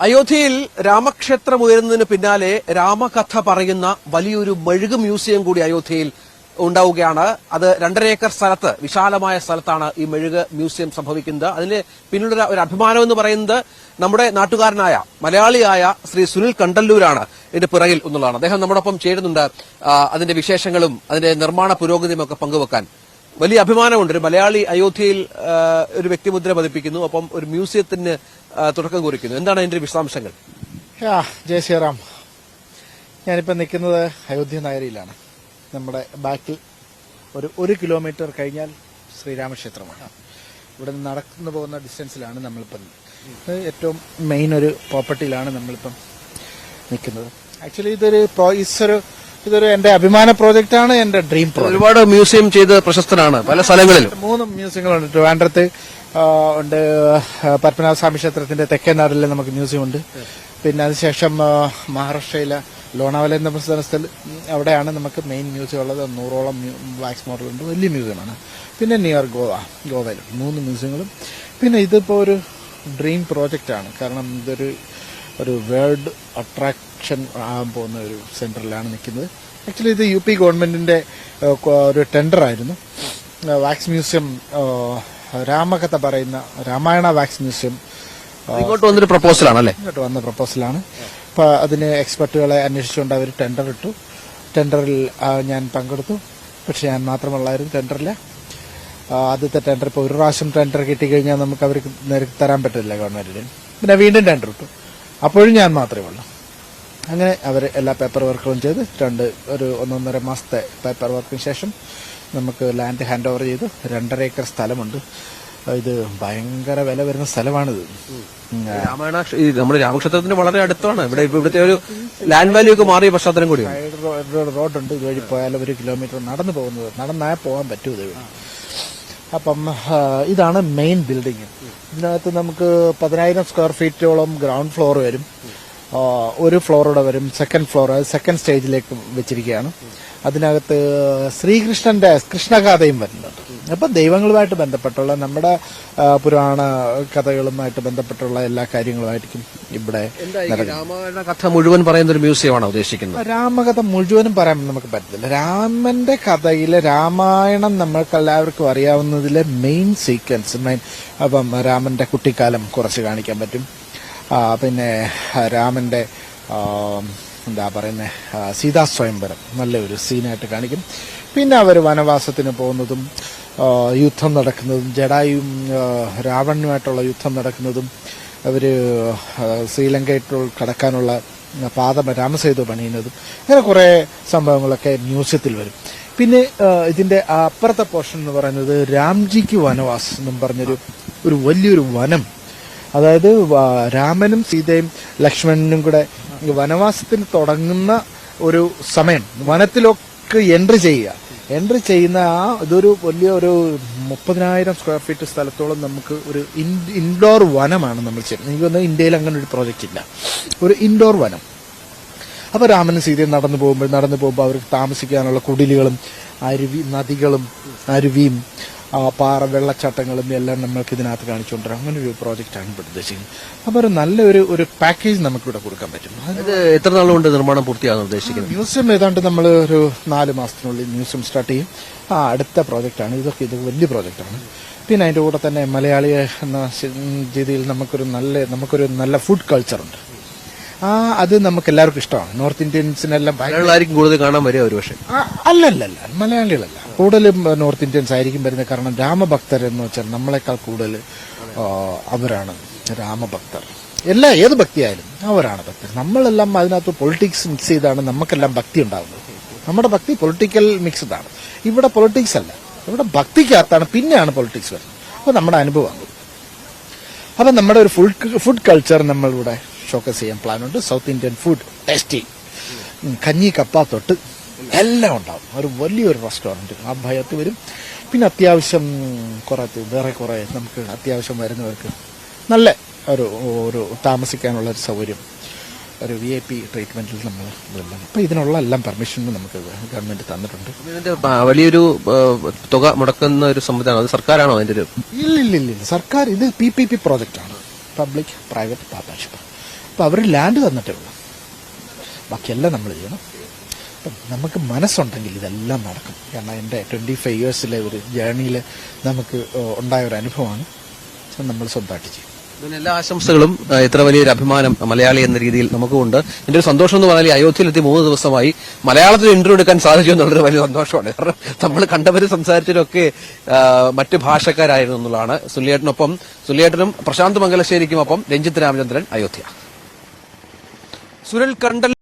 അയോധ്യയിൽ രാമക്ഷേത്രം ഉയരുന്നതിന് പിന്നാലെ രാമകഥ പറയുന്ന വലിയൊരു മെഴുക് മ്യൂസിയം കൂടി അയോധ്യയിൽ ഉണ്ടാവുകയാണ്. അത് 2.5 ഏക്കർ സ്ഥലത്ത്, വിശാലമായ സ്ഥലത്താണ് ഈ മെഴുക് മ്യൂസിയം സംഭവിക്കുന്നത്. അതിന് പിന്നിലുള്ള ഒരു അഭിമാനം എന്ന് പറയുന്നത് നമ്മുടെ നാട്ടുകാരനായ മലയാളിയായ ശ്രീ സുനിൽ കണ്ടല്ലൂരാണ് ഇതിന്റെ പിറകിൽ എന്നുള്ളതാണ്. അദ്ദേഹം നമ്മോടൊപ്പം ചേരുന്നുണ്ട്. അതിന്റെ വിശേഷങ്ങളും അതിന്റെ നിർമ്മാണ പുരോഗതിയും ഒക്കെ പങ്കുവെക്കാൻ വലിയ അഭിമാനമുണ്ട്. ഒരു മലയാളി അയോധ്യയിൽ ഒരു വ്യക്തിമുദ്ര പതിപ്പിക്കുന്നു, ഒപ്പം ഒരു മ്യൂസിയത്തിന് തുടക്കം കുറിക്കുന്നു. എന്താണ് അതിന്റെ വിശദാംശങ്ങൾ? ജയ് ശ്രീറാം. ഞാനിപ്പോൾ നിൽക്കുന്നത് അയോധ്യ നഗരിയിലാണ്. നമ്മുടെ ബാക്കിൽ ഒരു 1 കിലോമീറ്റർ കഴിഞ്ഞാൽ ശ്രീരാമക്ഷേത്രമാണ്. ഇവിടെ നിന്ന് നടന്നു പോകുന്ന ഡിസ്റ്റൻസിലാണ് നമ്മളിപ്പം. ഏറ്റവും മെയിൻ ഒരു പ്രോപ്പർട്ടിയിലാണ് നമ്മളിപ്പം നിൽക്കുന്നത്. ആക്ച്വലി ഇതൊരു എന്റെ അഭിമാന പ്രോജക്റ്റാണ്, എന്റെ ഡ്രീം പ്രോജക്റ്റ്. ഒരുപാട് മ്യൂസിയം ചെയ്ത് പ്രശസ്തനാണ് പല സ്ഥലങ്ങളിലും. 3 മ്യൂസിയങ്ങളുണ്ട്. ട്രിവാൻഡ്രത്ത് ഉണ്ട്, പത്മനാഭസ്വാമി ക്ഷേത്രത്തിന്റെ തെക്കേനാടിലെ നമുക്ക് മ്യൂസിയം ഉണ്ട്. പിന്നെ അതിനുശേഷം മഹാരാഷ്ട്രയിലെ ലോണാവല എന്ന സ്ഥലത്തിൽ അവിടെയാണ് നമുക്ക് മെയിൻ മ്യൂസിയം ഉള്ളത്. 100ഓളം വാക്സ് മോഡലുണ്ട്, വലിയ മ്യൂസിയമാണ്. പിന്നെ നിയർ ഗോവയിൽ 3 മ്യൂസിയങ്ങളും. പിന്നെ ഇതിപ്പോൾ ഒരു ഡ്രീം പ്രോജക്റ്റാണ്, കാരണം ഒരു വേൾഡ് അട്രാക്ഷൻ ആകാൻ പോകുന്ന ഒരു സെന്ററിലാണ് നിൽക്കുന്നത്. ആക്ച്വലി ഇത് UP ഗവൺമെന്റിന്റെ ഒരു ടെൻഡറായിരുന്നു. വാക്സ് മ്യൂസിയം, രാമകഥ പറയുന്ന രാമായണ വാക്സ് മ്യൂസിയം ഇങ്ങോട്ട് വന്നൊരു പ്രപ്പോസലാണല്ലേ? ഇങ്ങോട്ട് വന്ന പ്രപ്പോസലാണ്. അപ്പോൾ അതിന് എക്സ്പെർട്ടുകളെ അന്വേഷിച്ചുകൊണ്ട് അവർ ടെൻഡർ ഇട്ടു. ടെൻഡറിൽ ഞാൻ പങ്കെടുത്തു. പക്ഷെ ഞാൻ മാത്രമല്ലായിരുന്നു ടെൻഡറിൽ. ആദ്യത്തെ ടെൻഡർ ഇപ്പോൾ ഒരു പ്രാവശ്യം ടെൻഡർ കിട്ടിക്കഴിഞ്ഞാൽ നമുക്ക് അവർക്ക് നേരിട്ട് തരാൻ പറ്റില്ല ഗവൺമെന്റിന്. പിന്നെ വീണ്ടും ടെൻഡർ ഇട്ടു. അപ്പോഴും ഞാൻ മാത്രമേ ഉള്ളൂ. അങ്ങനെ അവർ എല്ലാ പേപ്പർ വർക്കുകളും ചെയ്ത് ഒരു 1.5 മാസത്തെ പേപ്പർ വർക്കിന് ശേഷം നമുക്ക് ലാൻഡ് ഹാൻഡ് ഓവർ ചെയ്തു. 2.5 ഏക്കർ സ്ഥലമുണ്ട്. ഇത് ഭയങ്കര വില വരുന്ന സ്ഥലമാണിത്. നമ്മുടെ രാമക്ഷേത്രത്തിന് വളരെ അടുത്താണ്. ഇവിടുത്തെ ഒരു ലാൻഡ് വാല്യൂ ഒക്കെ മാറിയ പശ്ചാത്തലം കൂടിയാണ്. റോഡുണ്ട്. ഇതുവഴി പോയാൽ 1 കിലോമീറ്റർ നടന്നാൽ പോകാൻ പറ്റൂ ഇതുവഴി. അപ്പം ഇതാണ് മെയിൻ ബിൽഡിംഗ്. ഇതിനകത്ത് നമുക്ക് 10,000 സ്ക്വയർ ഫീറ്റോളം ഗ്രൗണ്ട് ഫ്ലോർ വരും. ഒരു ഫ്ലോറൂടെ വരും. സെക്കൻഡ് ഫ്ലോർ, സെക്കൻഡ് സ്റ്റേജിലേക്ക് വെച്ചിരിക്കുകയാണ്. അതിനകത്ത് ശ്രീകൃഷ്ണന്റെ കൃഷ്ണഗാഥയും വരുന്നുണ്ട്. അപ്പൊ ദൈവങ്ങളുമായിട്ട് ബന്ധപ്പെട്ടുള്ള നമ്മുടെ പുരാണ കഥകളുമായിട്ട് ബന്ധപ്പെട്ടുള്ള എല്ലാ കാര്യങ്ങളുമായിരിക്കും ഇവിടെ. രാമായണ കഥ മുഴുവൻ പറയുന്ന ഒരു മ്യൂസിയമാണ് ഉദ്ദേശിക്കുന്നത്. രാമകഥ മുഴുവനും പറയാൻ നമുക്ക് പറ്റില്ല. രാമന്റെ കഥയിലെ രാമായണം നമ്മൾക്ക് എല്ലാവർക്കും അറിയാവുന്നതിലെ മെയിൻ സീക്വൻസ്, അപ്പം രാമന്റെ കുട്ടിക്കാലം കുറച്ച് കാണിക്കാൻ പറ്റും. പിന്നെ രാമന്റെ എന്താ പറയുന്നത്, സീതാ സ്വയംവരം നല്ലൊരു സീനായിട്ട് കാണിക്കും. പിന്നെ അവർ വനവാസത്തിന് പോകുന്നതും യുദ്ധം നടക്കുന്നതും, ജടായും രാവണനുമായിട്ടുള്ള യുദ്ധം നടക്കുന്നതും, അവർ ശ്രീലങ്കയിൽ കടക്കാനുള്ള രാമസേതു പണിയുന്നതും, അങ്ങനെ കുറേ സംഭവങ്ങളൊക്കെ മ്യൂസിയത്തിൽ വരും. പിന്നെ ഇതിന്റെ അപ്പുറത്തെ പോർഷൻ എന്ന് പറയുന്നത് രാംജിക്ക് വനവാസ് എന്നും പറഞ്ഞൊരു വലിയൊരു വനം. അതായത് രാമനും സീതയും ലക്ഷ്മണനും കൂടെ വനവാസത്തിന് തുടങ്ങുന്ന ഒരു സമയം, വനത്തിലൊക്കെ എൻട്രി ചെയ്യുന്ന ഇതൊരു വലിയ 30,000 സ്ക്വയർ ഫീറ്റ് സ്ഥലത്തോളം നമുക്ക് ഒരു ഇൻഡോർ വനമാണ് നമ്മൾ ചെയ്യുന്നത്. എനിക്ക് തോന്നുന്നു ഇന്ത്യയിൽ അങ്ങനെ ഒരു പ്രോജക്റ്റ് ഇല്ല, ഒരു ഇൻഡോർ വനം. അപ്പൊ രാമനും സീതയും നടന്നു പോകുമ്പോൾ അവർക്ക് താമസിക്കാനുള്ള കുടിലുകളും നദികളും അരുവിയും വെള്ളച്ചാട്ടങ്ങളും എല്ലാം നമ്മൾക്ക് ഇതിനകത്ത് കാണിച്ചുകൊണ്ടിരാം. അങ്ങനെ ഒരു പ്രോജക്റ്റാണ് ഇവിടെ ഉദ്ദേശിക്കുന്നത്. അപ്പൊ ഒരു നല്ലൊരു പാക്കേജ് നമുക്കിവിടെ കൊടുക്കാൻ പറ്റും. എത്ര നാളുകൊണ്ട് നിർമ്മാണം പൂർത്തിയാകാൻ ഉദ്ദേശിക്കുന്നത്? മ്യൂസിയം ഏതാണ്ട് നമ്മൾ ഒരു 4 മാസത്തിനുള്ളിൽ മ്യൂസിയം സ്റ്റാർട്ട് ചെയ്യും. അടുത്ത പ്രോജക്റ്റാണ് ഇത് വലിയ പ്രോജക്റ്റാണ്. പിന്നെ അതിന്റെ കൂടെ തന്നെ മലയാളി എന്ന രീതിയിൽ നമുക്കൊരു നല്ല ഫുഡ് കൾച്ചറുണ്ട്. അത് നമുക്ക് എല്ലാവർക്കും ഇഷ്ടമാണ്. നോർത്ത് ഇന്ത്യൻസിനെല്ലാം കൂടുതൽ കാണാൻ വരിക ഒരു പക്ഷേ അല്ലല്ല, മലയാളികളല്ല, കൂടുതലും നോർത്ത് ഇന്ത്യൻസ് ആയിരിക്കും വരുന്നത്. കാരണം രാമഭക്തർ എന്ന് വെച്ചാൽ നമ്മളെക്കാൾ കൂടുതൽ അവരാണ് രാമഭക്തർ. ഏത് ഭക്തിയായാലും അവരാണ് ഭക്തർ. നമ്മളെല്ലാം അതിനകത്ത് പൊളിറ്റിക്സ് മിക്സ് ചെയ്താണ് നമുക്കെല്ലാം ഭക്തി ഉണ്ടാകുന്നത്. നമ്മുടെ ഭക്തി പൊളിറ്റിക്കൽ മിക്സ്ഡ് ആണ്. ഇവിടെ പൊളിറ്റിക്സ് അല്ല, ഇവിടെ ഭക്തിക്കകത്താണ് പിന്നെയാണ് പൊളിറ്റിക്സ് വരുന്നത്. അപ്പോൾ നമ്മുടെ അനുഭവമാണ്. അപ്പം നമ്മുടെ ഒരു ഫുഡ് കൾച്ചർ നമ്മളിവിടെ ഷോക്കേസ് ചെയ്യാൻ പ്ലാനുണ്ട്. സൗത്ത് ഇന്ത്യൻ ഫുഡ് ടേസ്റ്റി, കഞ്ഞി കപ്പ തൊട്ട് എല്ലാം ഉണ്ടാവും. ഒരു വലിയൊരു റെസ്റ്റോറൻറ്റ് ആ ഭയത്ത് വരും. പിന്നെ അത്യാവശ്യം വേറെ കുറെ നമുക്ക് അത്യാവശ്യം വരുന്നവർക്ക് നല്ല ഒരു താമസിക്കാനുള്ള ഒരു സൗകര്യം, ഒരു VIP ട്രീറ്റ്മെന്റിൽ നമ്മൾ ഇതെല്ലാം. അപ്പൊ ഇതിനുള്ള എല്ലാം പെർമിഷനും നമുക്ക് ഗവൺമെന്റ് തന്നിട്ടുണ്ട്. ഇതിന്റെ വലിയൊരു തുക മുടക്കുന്ന ഒരു സംവിധാനം അത് സർക്കാരാണോ അതിന്റെ ഒരു? ഇല്ല, സർക്കാർ ഇത് PPP പ്രോജക്റ്റ് ആണ്, പബ്ലിക് പ്രൈവറ്റ് പാർട്ണർഷിപ്പ്. അപ്പോൾ അവർ ലാൻഡ് തന്നിട്ടേ ഉള്ളൂ, ബാക്കിയെല്ലാം നമ്മൾ ചെയ്യണം. അപ്പം നമുക്ക് മനസ്സുണ്ടെങ്കിൽ ഇതെല്ലാം നടക്കും. കാരണം എൻ്റെ 25 ഇയേഴ്സിലെ ഒരു ജേർണിയിൽ നമുക്ക് ഉണ്ടായ ഒരു അനുഭവമാണ്. നമ്മൾ സ്വന്തമായിട്ട് ചെയ്യും. ഇതിന് എല്ലാ ആശംസകളും. ഇത്ര വലിയൊരു അഭിമാനം മലയാളി എന്ന രീതിയിൽ നമുക്കുണ്ട്. എന്റെ ഒരു സന്തോഷം എന്ന് പറഞ്ഞാൽ അയോധ്യയിലെത്തി 3 ദിവസമായി മലയാളത്തിൽ ഇന്റർവ്യൂ എടുക്കാൻ സാധിച്ചു എന്നുള്ളൊരു വലിയ സന്തോഷമാണ്. കാരണം നമ്മൾ കണ്ടവരും സംസാരിച്ചവരൊക്കെ മറ്റു ഭാഷക്കാരായിരുന്നു എന്നുള്ളതാണ്. സുല്ലിയേട്ടനും പ്രശാന്ത് മംഗലശ്ശേരിക്കുമൊപ്പം രഞ്ജിത്ത് രാമചന്ദ്രൻ, അയോധ്യ. സുനിൽ കണ്ടൽ.